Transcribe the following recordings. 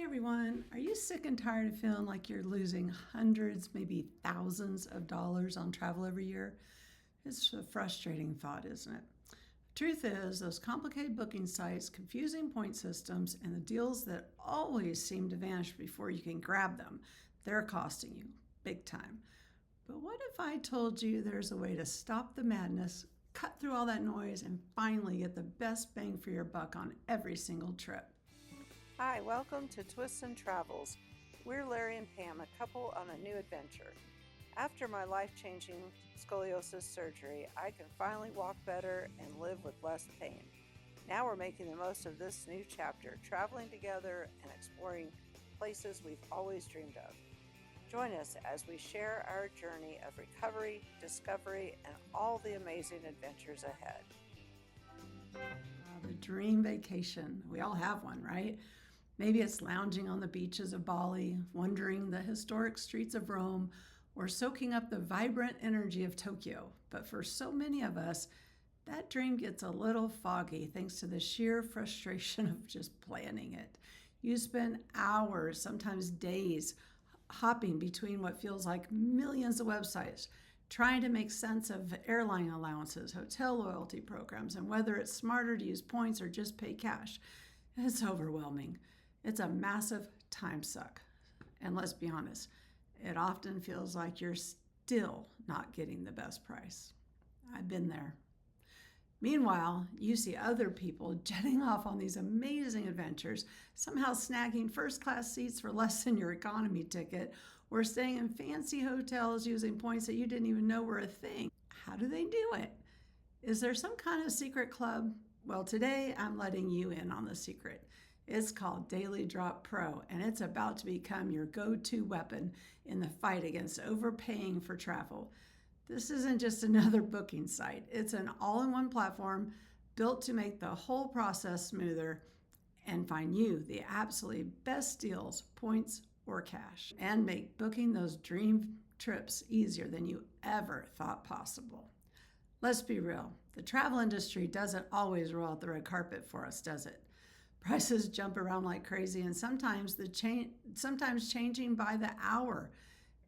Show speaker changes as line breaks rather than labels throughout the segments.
Everyone, are you sick and tired of feeling like you're losing hundreds, maybe thousands of dollars on travel every year? It's a frustrating thought, isn't it? Truth is, those complicated booking sites, confusing point systems, and the deals that always seem to vanish before you can grab them, they're costing you big time. But what if I told you there's a way to stop the madness, cut through all that noise, and finally get the best bang for your buck on every single trip?
Hi, welcome to Twists and Travels. We're Larry and Pam, a couple on a new adventure. After my life-changing scoliosis surgery, I can finally walk better and live with less pain. Now we're making the most of this new chapter, traveling together and exploring places we've always dreamed of. Join us as we share our journey of recovery, discovery, and all the amazing adventures ahead.
The dream vacation. We all have one, right? Maybe it's lounging on the beaches of Bali, wandering the historic streets of Rome, or soaking up the vibrant energy of Tokyo. But for so many of us, that dream gets a little foggy thanks to the sheer frustration of just planning it. You spend hours, sometimes days, hopping between what feels like millions of websites, trying to make sense of airline allowances, hotel loyalty programs, and whether it's smarter to use points or just pay cash. It's overwhelming. It's a massive time suck. And let's be honest, it often feels like you're still not getting the best price. I've been there. Meanwhile, you see other people jetting off on these amazing adventures, somehow snagging first-class seats for less than your economy ticket, or staying in fancy hotels using points that you didn't even know were a thing. How do they do it? Is there some kind of secret club? Well, today I'm letting you in on the secret. It's called Daily Drop Pro, and it's about to become your go-to weapon in the fight against overpaying for travel. This isn't just another booking site. It's an all-in-one platform built to make the whole process smoother and find you the absolutely best deals, points, or cash, and make booking those dream trips easier than you ever thought possible. Let's be real. The travel industry doesn't always roll out the red carpet for us, does it? Prices jump around like crazy, and sometimes changing by the hour.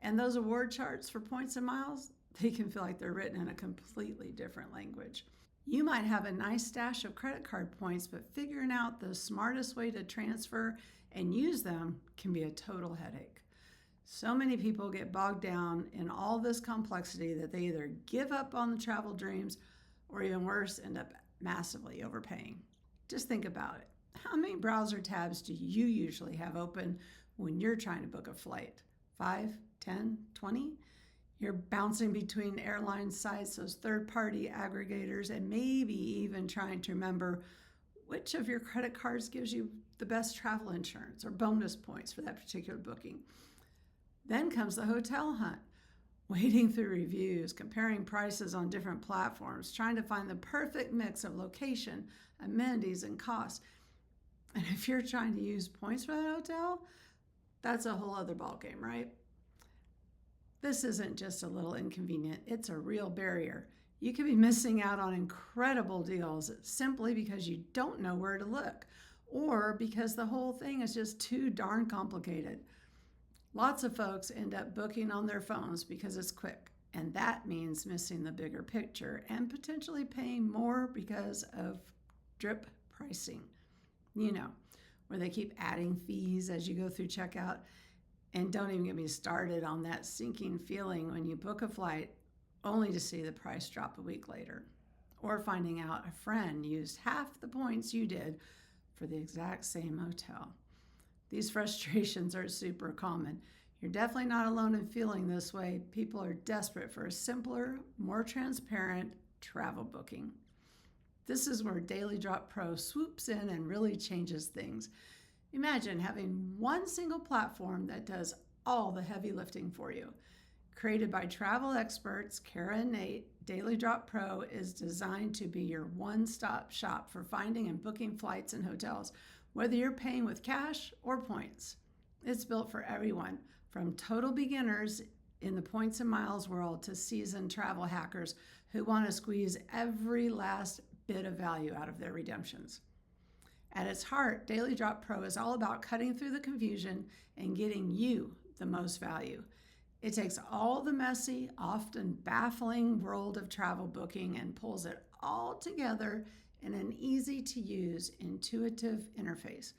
And those award charts for points and miles, they can feel like they're written in a completely different language. You might have a nice stash of credit card points, but figuring out the smartest way to transfer and use them can be a total headache. So many people get bogged down in all this complexity that they either give up on the travel dreams or even worse, end up massively overpaying. Just think about it. How many browser tabs do you usually have open when you're trying to book a flight? 5, 10, 20? You're bouncing between airline sites, those third-party aggregators, and maybe even trying to remember which of your credit cards gives you the best travel insurance or bonus points for that particular booking. Then comes the hotel hunt, wading through reviews, comparing prices on different platforms, trying to find the perfect mix of location, amenities, and cost. And if you're trying to use points for that hotel, that's a whole other ballgame, right? This isn't just a little inconvenient, it's a real barrier. You could be missing out on incredible deals simply because you don't know where to look, or because the whole thing is just too darn complicated. Lots of folks end up booking on their phones because it's quick, and that means missing the bigger picture and potentially paying more because of drip pricing. You know, where they keep adding fees as you go through checkout. And don't even get me started on that sinking feeling when you book a flight only to see the price drop a week later, or finding out a friend used half the points you did for the exact same hotel. These frustrations are super common. You're definitely not alone in feeling this way. People are desperate for a simpler, more transparent travel booking. This is where Daily Drop Pro swoops in and really changes things. Imagine having one single platform that does all the heavy lifting for you. Created by travel experts Kara and Nate, Daily Drop Pro is designed to be your one-stop shop for finding and booking flights and hotels, whether you're paying with cash or points. It's built for everyone, from total beginners in the points and miles world to seasoned travel hackers who want to squeeze every last bit of value out of their redemptions. At its heart, Daily Drop Pro is all about cutting through the confusion and getting you the most value. It takes all the messy, often baffling world of travel booking and pulls it all together in an easy-to-use, intuitive interface.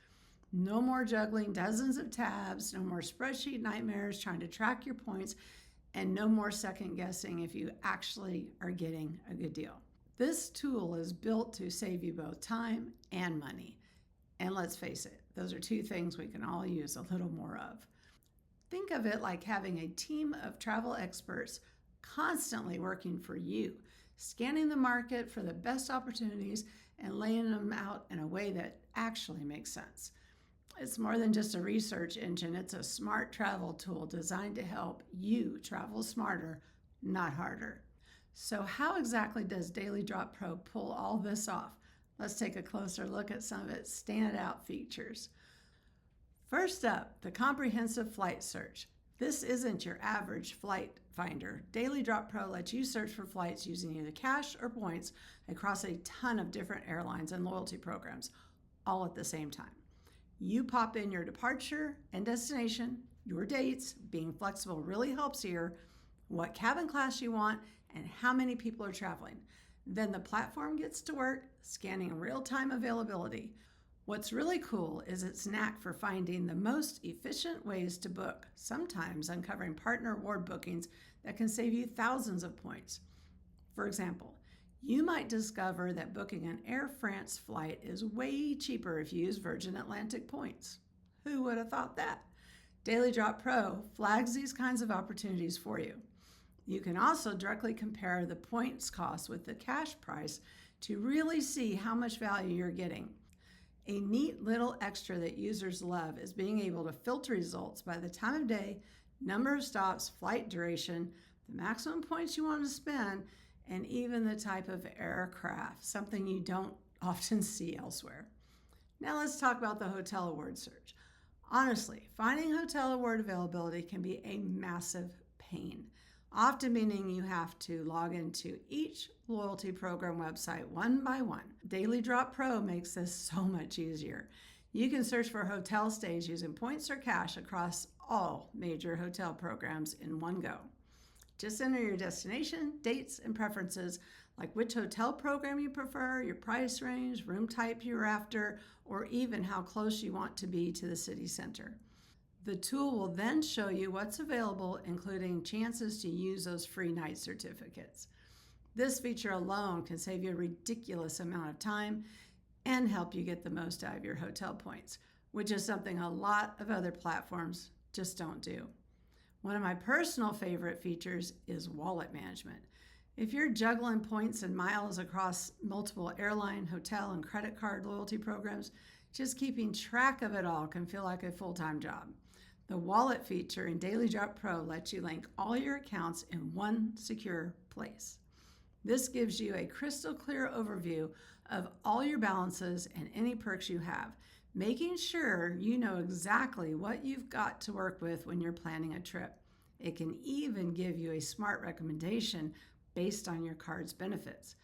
No more juggling dozens of tabs, no more spreadsheet nightmares trying to track your points, and no more second guessing if you actually are getting a good deal. This tool is built to save you both time and money. And let's face it, those are two things we can all use a little more of. Think of it like having a team of travel experts constantly working for you, scanning the market for the best opportunities and laying them out in a way that actually makes sense. It's more than just a research engine, it's a smart travel tool designed to help you travel smarter, not harder. So how exactly does Daily Drop Pro pull all this off? Let's take a closer look at some of its standout features. First up, the comprehensive flight search. This isn't your average flight finder. Daily Drop Pro lets you search for flights using either cash or points across a ton of different airlines and loyalty programs, all at the same time. You pop in your departure and destination, your dates. Being flexible really helps here, what cabin class you want, and how many people are traveling. Then the platform gets to work scanning real-time availability. What's really cool is its knack for finding the most efficient ways to book, sometimes uncovering partner award bookings that can save you thousands of points. For example, you might discover that booking an Air France flight is way cheaper if you use Virgin Atlantic points. Who would have thought that? Daily Drop Pro flags these kinds of opportunities for you. You can also directly compare the points cost with the cash price to really see how much value you're getting. A neat little extra that users love is being able to filter results by the time of day, number of stops, flight duration, the maximum points you want to spend, and even the type of aircraft, something you don't often see elsewhere. Now let's talk about the hotel award search. Honestly, finding hotel award availability can be a massive pain, often meaning you have to log into each loyalty program website one by one. Daily Drop Pro makes this so much easier. You can search for hotel stays using points or cash across all major hotel programs in one go. Just enter your destination, dates, and preferences, like which hotel program you prefer, your price range, room type you're after, or even how close you want to be to the city center. The tool will then show you what's available, including chances to use those free night certificates. This feature alone can save you a ridiculous amount of time and help you get the most out of your hotel points, which is something a lot of other platforms just don't do. One of my personal favorite features is wallet management. If you're juggling points and miles across multiple airline, hotel, and credit card loyalty programs, just keeping track of it all can feel like a full-time job. The wallet feature in Daily Drop Pro lets you link all your accounts in one secure place. This gives you a crystal clear overview of all your balances and any perks you have, making sure you know exactly what you've got to work with when you're planning a trip. It can even give you a smart recommendation based on your card's benefits.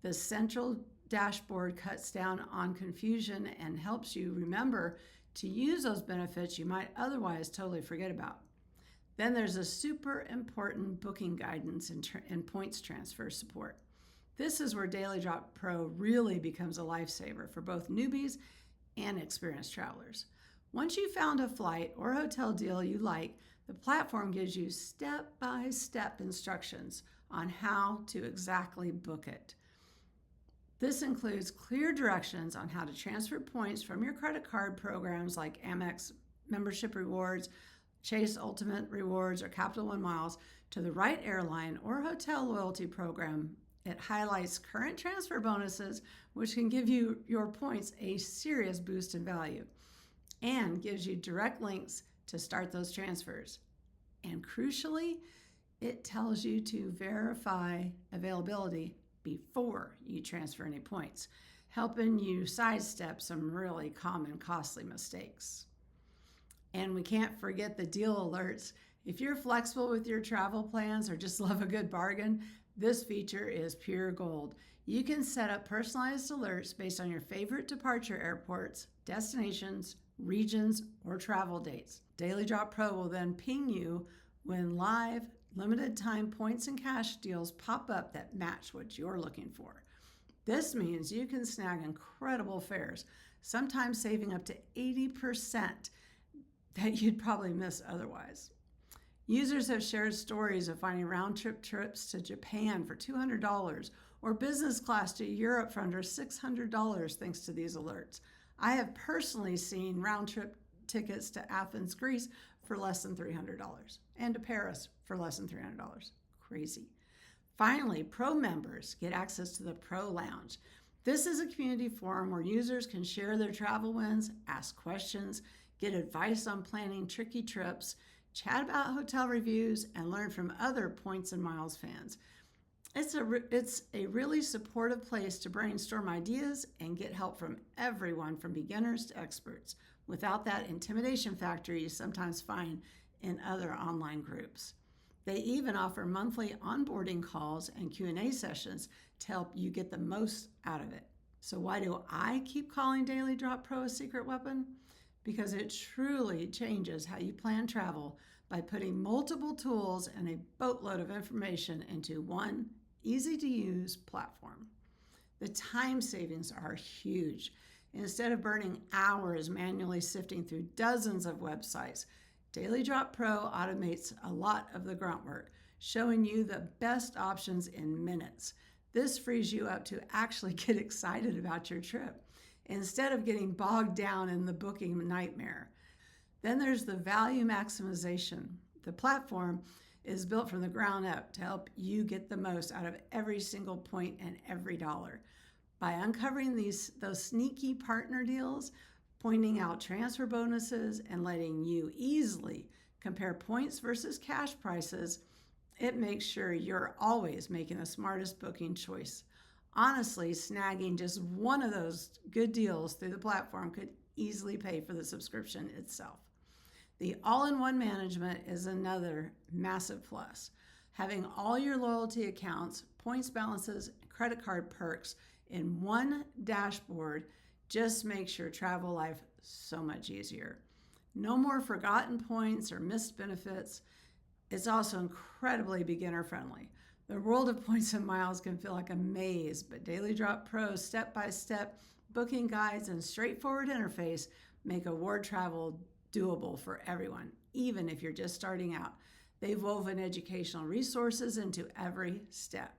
The central dashboard cuts down on confusion and helps you remember to use those benefits you might otherwise totally forget about. Then there's a super important booking guidance and points transfer support. This is where Daily Drop Pro really becomes a lifesaver for both newbies and experienced travelers. Once you've found a flight or hotel deal you like, the platform gives you step-by-step instructions on how to exactly book it. This includes clear directions on how to transfer points from your credit card programs like Amex Membership Rewards, Chase Ultimate Rewards, or Capital One Miles to the right airline or hotel loyalty program. It highlights current transfer bonuses, which can give you your points a serious boost in value, and gives you direct links to start those transfers. And crucially, it tells you to verify availability before you transfer any points, helping you sidestep some really common costly mistakes. And we can't forget the deal alerts. If you're flexible with your travel plans or just love a good bargain, this feature is pure gold. You can set up personalized alerts based on your favorite departure airports, destinations, regions, or travel dates. Daily Drop Pro will then ping you when live, limited time points and cash deals pop up that match what you're looking for. This means you can snag incredible fares, sometimes saving up to 80% that you'd probably miss otherwise. Users have shared stories of finding round-trip trips to Japan for $200 or business class to Europe for under $600 thanks to these alerts. I have personally seen round-trip tickets to Athens, Greece for less than $300 and to Paris for less than $300. Crazy. Finally, Pro members get access to the Pro Lounge. This is a community forum where users can share their travel wins, ask questions, get advice on planning tricky trips, chat about hotel reviews, and learn from other Points and Miles fans. It's a really supportive place to brainstorm ideas and get help from everyone from beginners to experts without that intimidation factor you sometimes find in other online groups. They even offer monthly onboarding calls and Q&A sessions to help you get the most out of it. So why do I keep calling Daily Drop Pro a secret weapon? Because it truly changes how you plan travel by putting multiple tools and a boatload of information into one easy-to-use platform. The time savings are huge. Instead of burning hours manually sifting through dozens of websites, Daily Drop Pro automates a lot of the grunt work, showing you the best options in minutes. This frees you up to actually get excited about your trip instead of getting bogged down in the booking nightmare. Then there's the value maximization. The platform is built from the ground up to help you get the most out of every single point and every dollar. By uncovering those sneaky partner deals, pointing out transfer bonuses, and letting you easily compare points versus cash prices, it makes sure you're always making the smartest booking choice. Honestly, snagging just one of those good deals through the platform could easily pay for the subscription itself. The all-in-one management is another massive plus. Having all your loyalty accounts, points balances, and credit card perks in one dashboard just makes your travel life so much easier. No more forgotten points or missed benefits. It's also incredibly beginner-friendly. The world of Points and Miles can feel like a maze, but Daily Drop Pro's step-by-step booking guides and straightforward interface make award travel doable for everyone, even if you're just starting out. They've woven educational resources into every step.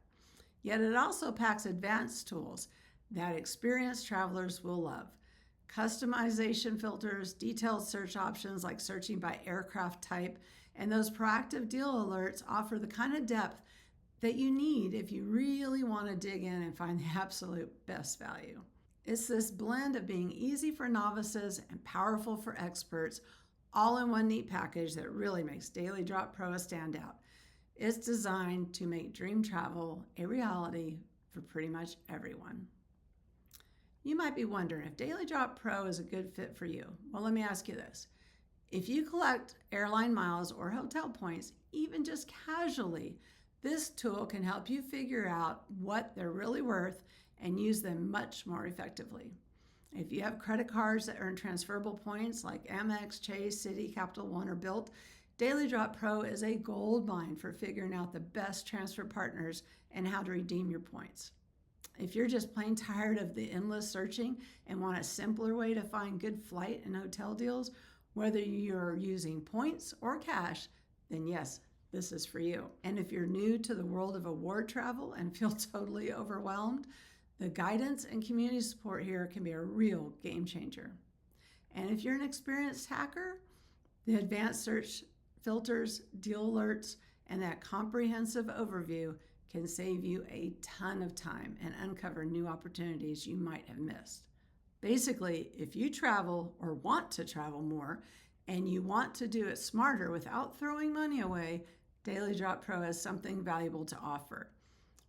Yet it also packs advanced tools that experienced travelers will love. Customization filters, detailed search options like searching by aircraft type, and those proactive deal alerts offer the kind of depth that you need if you really want to dig in and find the absolute best value. It's this blend of being easy for novices and powerful for experts, all in one neat package that really makes Daily Drop Pro a standout. It's designed to make dream travel a reality for pretty much everyone. You might be wondering if Daily Drop Pro is a good fit for you. Well, let me ask you this. If you collect airline miles or hotel points, even just casually, this tool can help you figure out what they're really worth and use them much more effectively. If you have credit cards that earn transferable points like Amex, Chase, Citi, Capital One, or Bilt, Daily Drop Pro is a gold mine for figuring out the best transfer partners and how to redeem your points. If you're just plain tired of the endless searching and want a simpler way to find good flight and hotel deals, whether you're using points or cash, then yes, this is for you. And if you're new to the world of award travel and feel totally overwhelmed, the guidance and community support here can be a real game changer. And if you're an experienced hacker, the advanced search filters, deal alerts, and that comprehensive overview can save you a ton of time and uncover new opportunities you might have missed. Basically, if you travel or want to travel more and you want to do it smarter without throwing money away, Daily Drop Pro has something valuable to offer.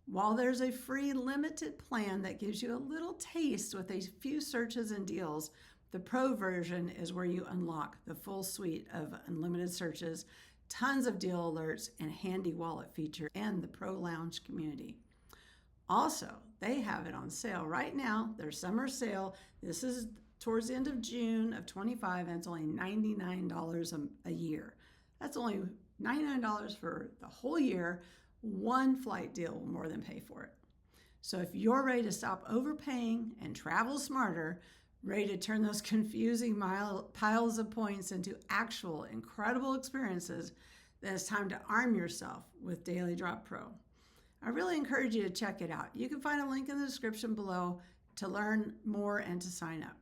While there's a free limited plan that gives you a little taste with a few searches and deals, the Pro version is where you unlock the full suite of unlimited searches, tons of deal alerts, and handy wallet feature, and the Pro Lounge community. Also, they have it on sale right now, their summer sale. This is towards the end of June of 25, and it's only $99 a year. That's only $99 for the whole year. One flight deal will more than pay for it. So if you're ready to stop overpaying and travel smarter, ready to turn those confusing piles of points into actual incredible experiences, then it's time to arm yourself with Daily Drop Pro. I really encourage you to check it out. You can find a link in the description below to learn more and to sign up.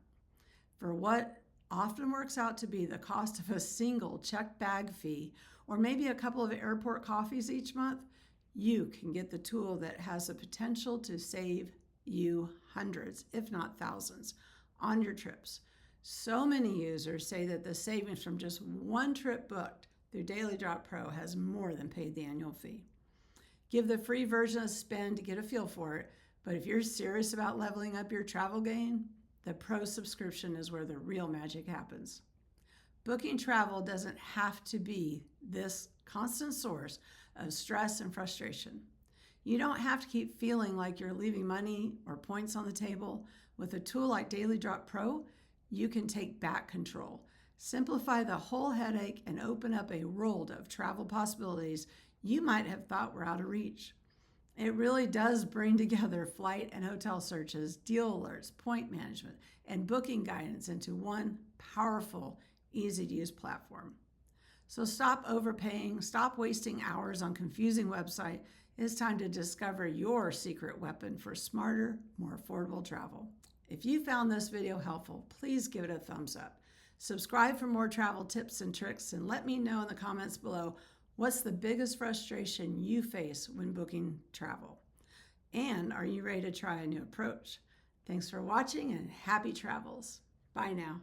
For what often works out to be the cost of a single checked bag fee or maybe a couple of airport coffees each month, you can get the tool that has the potential to save you hundreds, if not thousands, on your trips. So many users say that the savings from just one trip booked through Daily Drop Pro has more than paid the annual fee. Give the free version a spin to get a feel for it, but if you're serious about leveling up your travel game, the Pro subscription is where the real magic happens. Booking travel doesn't have to be this constant source of stress and frustration. You don't have to keep feeling like you're leaving money or points on the table. With a tool like Daily Drop Pro, you can take back control, simplify the whole headache, and open up a world of travel possibilities you might have thought were out of reach. It really does bring together flight and hotel searches, deal alerts, point management, and booking guidance into one powerful, easy-to-use platform. So stop overpaying, stop wasting hours on confusing websites. It's time to discover your secret weapon for smarter, more affordable travel. If you found this video helpful, please give it a thumbs up. Subscribe for more travel tips and tricks, and let me know in the comments below what's the biggest frustration you face when booking travel. And are you ready to try a new approach? Thanks for watching and happy travels. Bye now.